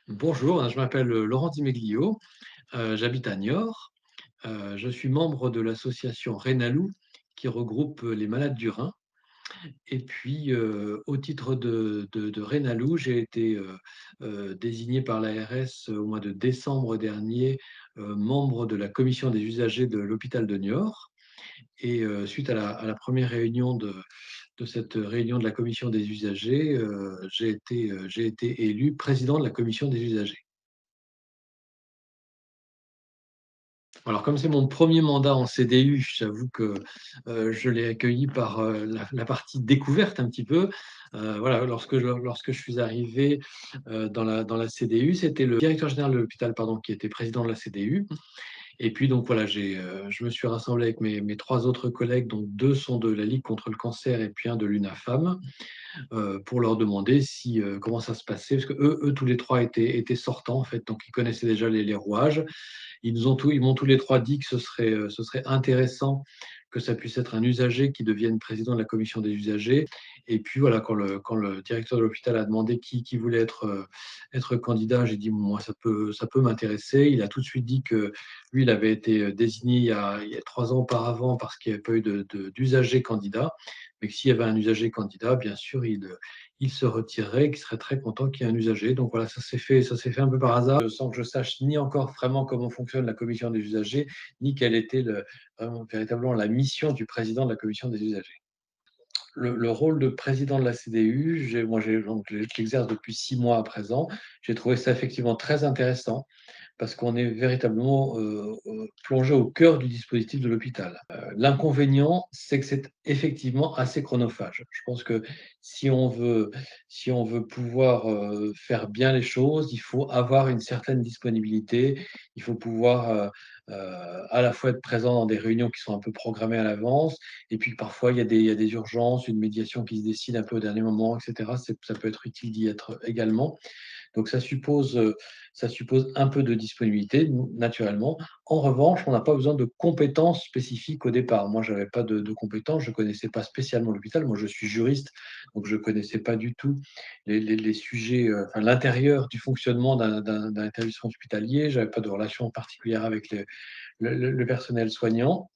Bonjour, je m'appelle Laurent Dimeglio, j'habite à Niort. Je suis membre de l'association Rénalou qui regroupe les malades du rein. Et puis, au titre de Rénalou, j'ai été désigné par l'ARS au mois de décembre dernier membre de la commission des usagers de l'hôpital de Niort. Et suite à la première réunion de cette réunion de la commission des usagers, j'ai été élu président de la commission des usagers. Alors comme c'est mon premier mandat en CDU, j'avoue que, je l'ai accueilli par, la partie découverte un petit peu. Voilà, lorsque je suis arrivé, dans la CDU, c'était le directeur général de l'hôpital, pardon, qui était président de la CDU. Et puis donc voilà, je me suis rassemblé avec mes 3 autres collègues, donc 2 sont de la Ligue contre le cancer et puis un de l'UNAFAM, pour leur demander si, comment ça se passait. Parce qu'eux tous les 3 étaient sortants en fait, donc ils connaissaient déjà les rouages. Ils m'ont tous les 3 dit que ce serait intéressant que ça puisse être un usager qui devienne président de la commission des usagers. Et puis voilà, quand le directeur de l'hôpital a demandé qui voulait être candidat, j'ai dit: «Moi, ça peut m'intéresser». Il a tout de suite dit que lui, il avait été désigné il y a 3 ans auparavant parce qu'il n'y avait pas eu d'usager candidat, mais que s'il y avait un usager candidat, bien sûr, il se retirerait, qu'il serait très content qu'il y ait un usager. Donc voilà, ça s'est fait un peu par hasard, sans que je sache ni encore vraiment comment fonctionne la commission des usagers, ni quelle était vraiment, véritablement la mission du président de la commission des usagers. Le rôle de président de la CDU, je l'exerce depuis 6 mois à présent. J'ai trouvé ça effectivement très intéressant parce qu'on est véritablement, plongé au cœur du dispositif de l'hôpital. L'inconvénient, c'est que c'est effectivement assez chronophage. Je pense que si on veut si on veut pouvoir, faire bien les choses, il faut avoir une certaine disponibilité. Il faut pouvoir, à la fois être présent dans des réunions qui sont un peu programmées à l'avance et puis parfois il y a des urgences, une médiation qui se décide un peu au dernier moment et cetera. Ça peut être utile d'y être également. Donc ça suppose un peu de disponibilité, naturellement. En revanche, on n'a pas besoin de compétences spécifiques au départ. Moi, j'avais pas de compétences, je connaissais pas spécialement l'hôpital. Moi, je suis juriste, donc je connaissais pas du tout les sujets, enfin l'intérieur du fonctionnement d'un établissement hospitalier. J'avais pas de relation particulière avec le personnel soignant.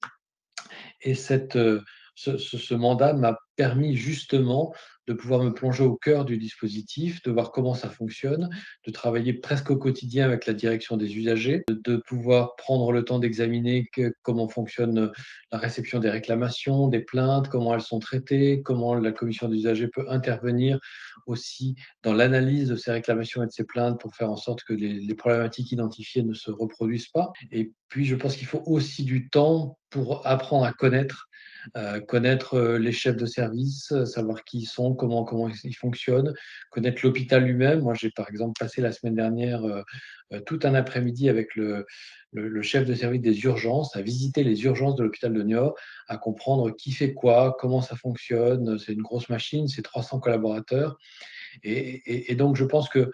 Et ce mandat m'a permis justement de pouvoir me plonger au cœur du dispositif, de voir comment ça fonctionne, de travailler presque au quotidien avec la direction des usagers, de pouvoir prendre le temps d'examiner comment fonctionne la réception des réclamations, des plaintes, comment elles sont traitées, comment la commission des usagers peut intervenir aussi dans l'analyse de ces réclamations et de ces plaintes pour faire en sorte que les problématiques identifiées ne se reproduisent pas. Et puis, je pense qu'il faut aussi du temps pour apprendre à connaître, les chefs de service, savoir qui ils sont, comment ils fonctionnent, connaître l'hôpital lui-même. Moi, j'ai par exemple passé la semaine dernière, tout un après-midi avec le chef de service des urgences, à visiter les urgences de l'hôpital de Niort, à comprendre qui fait quoi, comment ça fonctionne. C'est une grosse machine, c'est 300 collaborateurs et donc je pense que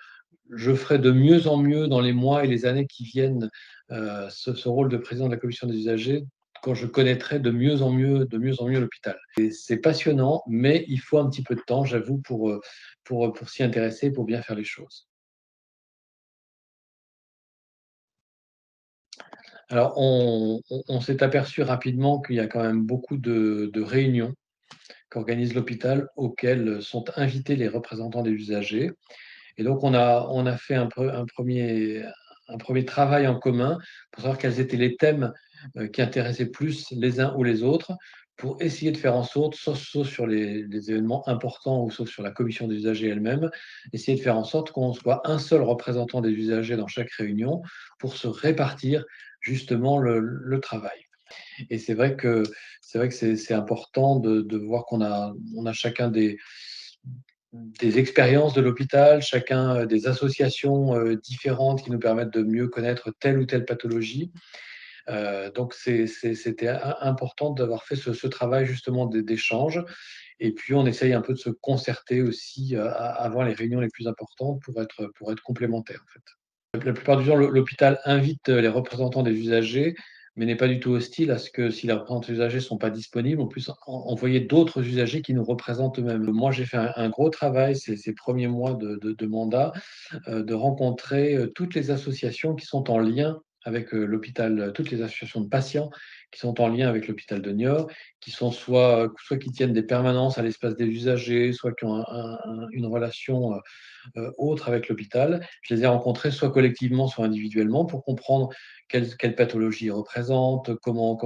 je ferai de mieux en mieux dans les mois et les années qui viennent, ce rôle de président de la commission des usagers, quand je connaîtrai de mieux en mieux l'hôpital. Et c'est passionnant, mais il faut un petit peu de temps, j'avoue, pour s'y intéresser, pour bien faire les choses. Alors on s'est aperçu rapidement qu'il y a quand même beaucoup de réunions qu'organise l'hôpital, auxquelles sont invités les représentants des usagers. Et donc on a fait un premier travail en commun pour savoir quels étaient les thèmes, qui intéressaient plus les uns ou les autres, pour essayer de faire en sorte, sauf sur les événements importants ou sauf sur la commission des usagers elle-même, essayer de faire en sorte qu'on soit un seul représentant des usagers dans chaque réunion pour se répartir justement le travail. Et c'est vrai que c'est important de voir on a chacun des expériences de l'hôpital, chacun, des associations, différentes qui nous permettent de mieux connaître telle ou telle pathologie. Donc c'était important d'avoir fait ce travail justement d'échange et puis on essaye un peu de se concerter aussi, avant les réunions les plus importantes pour être complémentaires, en fait. La plupart du temps, l'hôpital invite, les représentants des usagers, mais n'est pas du tout hostile à ce que si les représentants usagers ne sont pas disponibles, on puisse envoyer d'autres usagers qui nous représentent eux-mêmes. Moi, j'ai fait un gros travail ces premiers mois de mandat, de rencontrer, toutes les associations qui sont en lien avec, l'hôpital, toutes les associations de patients qui sont en lien avec l'hôpital de Niort, qui sont soit qui tiennent des permanences à l'espace des usagers, soit qui ont une relation, autres avec l'hôpital. Je les ai rencontrés soit collectivement, soit individuellement pour comprendre quelles pathologies ils représentent, comment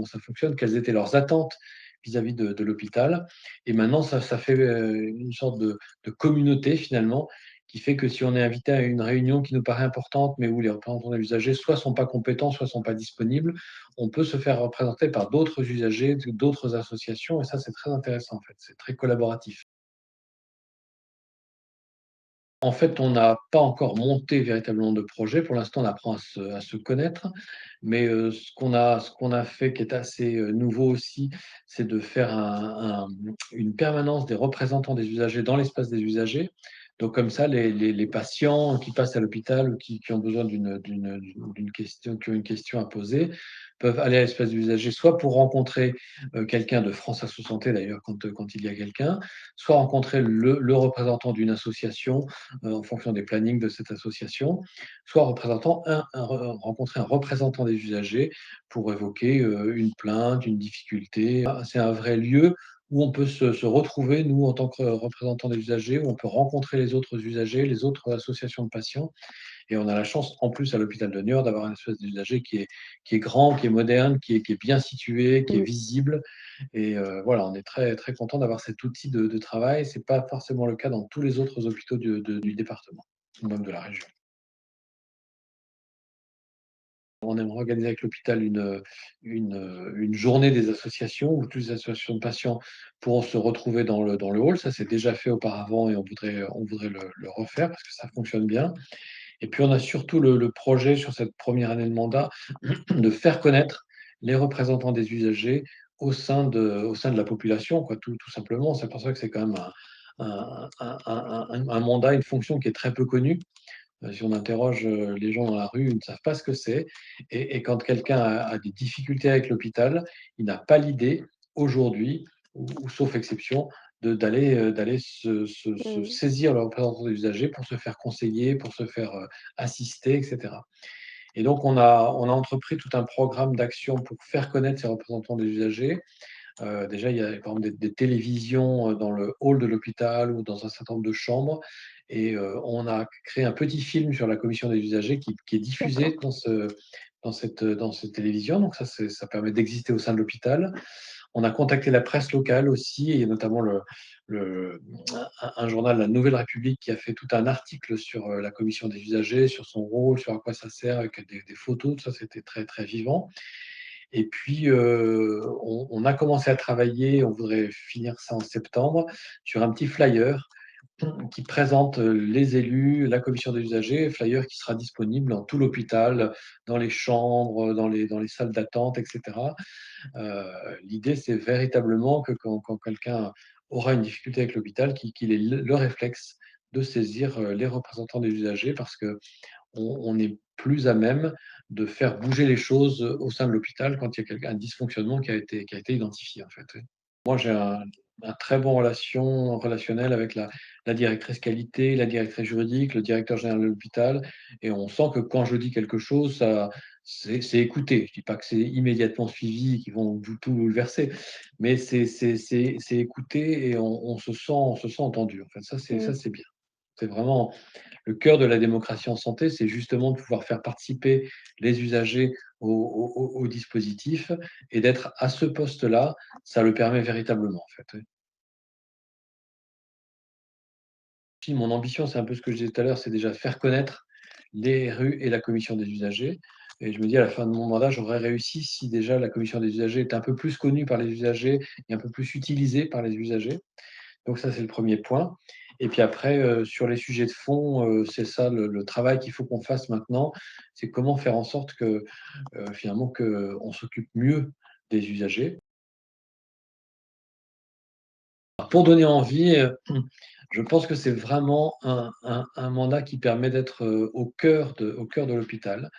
ça fonctionne, quelles étaient leurs attentes vis-à-vis de l'hôpital. Et maintenant, ça fait une sorte de communauté finalement qui fait que si on est invité à une réunion qui nous paraît importante, mais où les représentants des usagers soit sont pas compétents, soit sont pas disponibles, on peut se faire représenter par d'autres usagers, d'autres associations, et ça, c'est très intéressant en fait, c'est très collaboratif. En fait, on n'a pas encore monté véritablement de projet. Pour l'instant, on apprend à se connaître, mais ce qu'on a fait qui est assez, nouveau aussi, c'est de faire une permanence des représentants des usagers dans l'espace des usagers. Donc comme ça, les patients qui passent à l'hôpital ou qui ont besoin d'une question qui ont une question à poser, peuvent aller à l'espace des usagers, soit pour rencontrer, quelqu'un de France Assos Santé d'ailleurs quand il y a quelqu'un, soit rencontrer le représentant d'une association, en fonction des plannings de cette association, soit rencontrer un représentant des usagers pour évoquer, une plainte, une difficulté. C'est un vrai lieu où on peut se retrouver, nous, en tant que représentants des usagers, où on peut rencontrer les autres usagers, les autres associations de patients, et on a la chance, en plus, à l'hôpital de Niort, d'avoir un espace des usagers qui est grand, qui est moderne, qui est bien situé, qui est Mmh. visible, et voilà, on est très, très content d'avoir cet outil de travail. C'est pas forcément le cas dans tous les autres hôpitaux du département ou même de la région. On aimerait organiser avec l'hôpital une journée des associations où toutes les associations de patients pourront se retrouver dans le hall. Ça, c'est déjà fait auparavant et on voudrait le refaire parce que ça fonctionne bien. Et puis, on a surtout le projet sur cette première année de mandat de faire connaître les représentants des usagers au sein de la population, quoi, tout simplement. C'est pour ça que c'est quand même un mandat, une fonction qui est très peu connue. Si on interroge, les gens dans la rue, ils ne savent pas ce que c'est, et quand quelqu'un a des difficultés avec l'hôpital, il n'a pas l'idée aujourd'hui, ou sauf exception, d'aller se Mmh. saisir le représentant des usagers pour se faire conseiller, pour se faire, assister, et cetera. Et donc on a entrepris tout un programme d'action pour faire connaître ces représentants des usagers. Déjà, il y a par exemple des télévisions, dans le hall de l'hôpital ou dans un certain nombre de chambres, et on a créé un petit film sur la commission des usagers qui est diffusé D'accord. dans cette télévision, donc ça permet d'exister au sein de l'hôpital. On a contacté la presse locale aussi, et notamment le un journal, La Nouvelle République, qui a fait tout un article sur, la commission des usagers, sur son rôle, sur à quoi ça sert, avec des photos, tout ça, c'était très, très vivant. Et puis, on a commencé à travailler, on voudrait finir ça en septembre, sur un petit flyer qui présente, les élus, la commission des usagers, flyer qui sera disponible dans tout l'hôpital, dans les chambres, dans les salles d'attente, et cetera. L'idée, c'est véritablement que quand quelqu'un aura une difficulté avec l'hôpital, qu'il ait le réflexe de saisir, les représentants des usagers, parce qu'on est plus à même de faire bouger les choses, au sein de l'hôpital quand il y a un dysfonctionnement qui a été identifié, en fait, oui. Moi, j'ai un très bon relationnel avec la directrice qualité, la directrice juridique, le directeur général de l'hôpital, et on sent que quand je dis quelque chose, c'est écouté. Je dis pas que c'est immédiatement suivi et qu'ils vont tout bouleverser, mais c'est écouté, et on se sent entendu, en fait. Ça, Mmh. c'est bien. C'est vraiment le cœur de la démocratie en santé, c'est justement de pouvoir faire participer les usagers au dispositif, et d'être à ce poste-là, ça le permet véritablement, en fait, oui. Puis mon ambition, c'est un peu ce que je disais tout à l'heure, c'est déjà faire connaître les rues et la commission des usagers, et je me dis à la fin de mon mandat, j'aurais réussi si déjà la commission des usagers était un peu plus connue par les usagers et un peu plus utilisée par les usagers. Donc ça, c'est le premier point, et puis après, sur les sujets de fond, c'est ça le travail qu'il faut qu'on fasse maintenant, c'est comment faire en sorte que, finalement, qu'on s'occupe mieux des usagers. Pour donner envie, je pense que c'est vraiment un mandat qui permet d'être, au cœur de l'hôpital.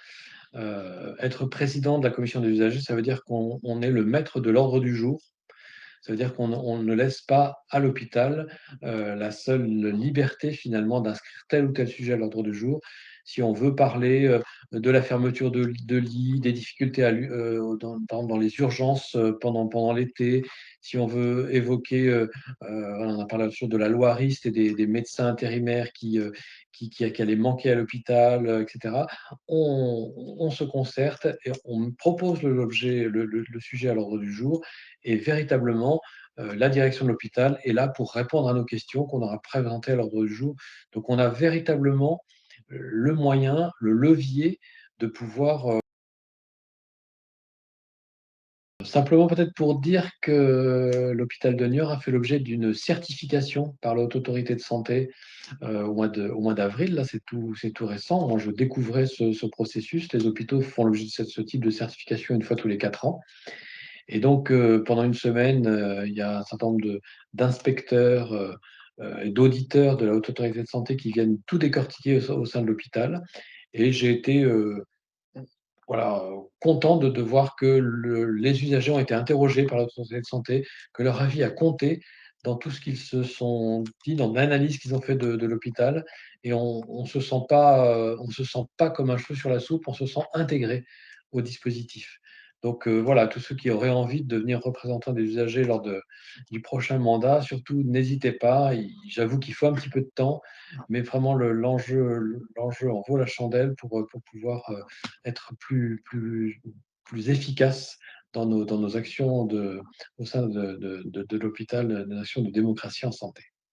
Être président de la commission des usagers, ça veut dire qu'on est le maître de l'ordre du jour. Ça veut dire qu'on ne laisse pas à l'hôpital, la seule liberté finalement d'inscrire tel ou tel sujet à l'ordre du jour. Si on veut parler, de la fermeture de lits, des difficultés dans les urgences, pendant l'été, si on veut évoquer, voilà, on a parlé l'autre jour de la loi Rist et des médecins intérimaires qui allaient manquer à l'hôpital, et cetera. On se concerte et on propose le sujet à l'ordre du jour et véritablement, la direction de l'hôpital est là pour répondre à nos questions qu'on aura présentées à l'ordre du jour. Donc on a véritablement, le moyen, le levier de pouvoir, simplement peut-être pour dire que l'hôpital de Niort a fait l'objet d'une certification par la Haute Autorité de Santé, au mois d'avril, là, c'est tout récent. Moi, je découvrais ce processus. Les hôpitaux font l'objet de ce type de certification une fois tous les 4 ans. Et donc, pendant une semaine, il y a un certain nombre d'inspecteurs, et d'auditeurs de la Haute Autorité de Santé qui viennent tout décortiquer au sein de l'hôpital et j'ai été, voilà, content de voir que les usagers ont été interrogés par la Haute Autorité de Santé, que leur avis a compté dans tout ce qu'ils se sont dit, dans l'analyse qu'ils ont fait de l'hôpital et on se sent pas comme un cheveu sur la soupe, on se sent intégré au dispositif. Donc, voilà, tous ceux qui auraient envie de devenir représentants des usagers lors du prochain mandat, surtout n'hésitez pas. J'avoue qu'il faut un petit peu de temps, mais vraiment l'enjeu en vaut la chandelle pour pouvoir, être plus efficace dans nos actions au sein de l'hôpital, des actions de démocratie en santé.